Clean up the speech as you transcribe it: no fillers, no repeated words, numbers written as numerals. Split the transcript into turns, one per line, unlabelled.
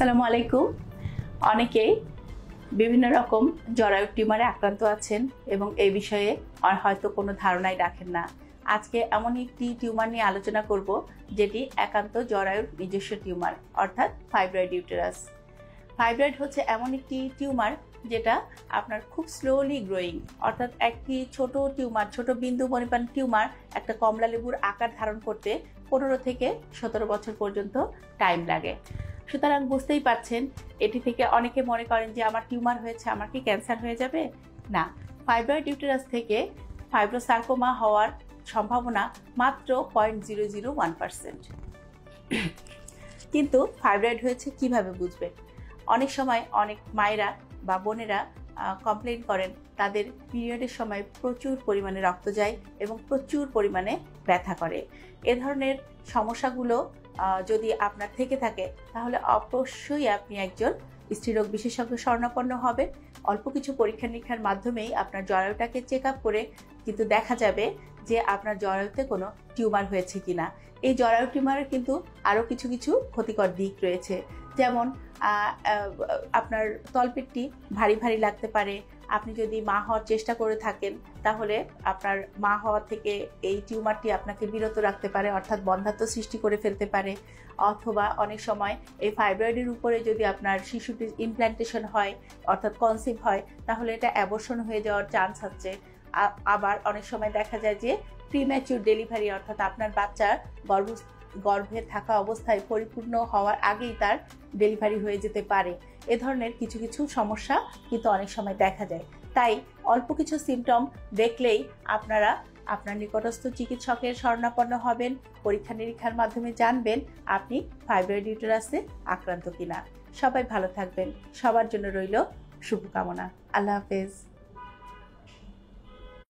আসসালামু আলাইকুম। অনেকেই বিভিন্ন রকম জরায়ু টিউমারে আক্রান্ত আছেন এবং এই বিষয়ে হয়তো কোনো ধারণাই রাখেন না। আজকে এমন একটি টিউমার নিয়ে আলোচনা করব যেটি একান্ত জরায়ুর নিজস্ব টিউমার, অর্থাৎ ফাইব্রয়েড ইউটেরাস। ফাইব্রয়েড হচ্ছে এমন একটি টিউমার যেটা আপনার খুব স্লোলি গ্রোয়িং, অর্থাৎ একটি ছোট টিউমার, ছোট বিন্দু পরিমাণ টিউমার একটা কমলা লেবুর আকার ধারণ করতে 15 থেকে 17 বছর পর্যন্ত টাইম লাগে। সুতরাং বুঝতেই পারছেন, এটি থেকে অনেকে মনে করেন যে আমার টিউমার হয়েছে, আমার কি ক্যান্সার হয়ে যাবে? না, ফাইব্রয়েড ইউটেরাস থেকে ফাইব্রোসার্কোমা হওয়ার সম্ভাবনা মাত্র 0.001%। কিন্তু ফাইব্রয়েড হয়েছে কিভাবে বুঝবেন? অনেক সময় অনেক মায়েরা বা বোনেরা কমপ্লেন করেন তাদের পিরিয়ডের সময় প্রচুর পরিমাণে রক্ত যায় এবং প্রচুর পরিমাণে ব্যথা করে। এ ধরনের সমস্যাগুলো যদি আপনার থেকে থাকে তাহলে অবশ্যই আপনি একজন স্ত্রীরোগ বিশেষজ্ঞ শরণাপন্ন হবেন। অল্প কিছু পরীক্ষা নিরীক্ষার মাধ্যমেই আপনার জরায়ুটাকে চেক আপ করে কিন্তু দেখা যাবে যে আপনার জরায়ুতে কোনো টিউমার হয়েছে কিনা। এই জরায়ু টিউমারের কিন্তু আরও কিছু কিছু ক্ষতিকর দিক রয়েছে, যেমন আপনার তলপেটটি ভারী ভারী লাগতে পারে। আপনি যদি মা হওয়ার চেষ্টা করে থাকেন তাহলে আপনার মা হওয়া থেকে এই টিউমারটি আপনাকে বিরত রাখতে পারে, অর্থাৎ বন্ধ্যাত্ব সৃষ্টি করে ফেলতে পারে। অথবা অনেক সময় এই ফাইব্রয়েডের উপরে যদি আপনার শিশুটির ইমপ্ল্যান্টেশন হয়, অর্থাৎ কনসিভ হয়, তাহলে এটা অ্যাবর্শন হয়ে যাওয়ার চান্স আছে। আবার অনেক সময় দেখা যায় যে প্রিম্যাচিউর ডেলিভারি, অর্থাৎ আপনার বাচ্চার গর্ভে থাকা অবস্থায় পরিপূর্ণ হওয়ার আগেই তার ডেলিভারি হয়ে যেতে পারে। এ ধরনের কিছু কিছু সমস্যা কিন্তু অনেক সময় দেখা যায়। তাই অল্প কিছু সিমটম দেখলেই আপনারা আপনার নিকটস্থ চিকিৎসকের শরণাপন্ন হবেন। পরীক্ষা নিরীক্ষার মাধ্যমে জানবেন আপনি ফাইব্রয়েড ইউটেরাসে আক্রান্ত কিনা। সবাই ভালো থাকবেন। সবার জন্য রইল শুভকামনা। আল্লাহ হাফেজ।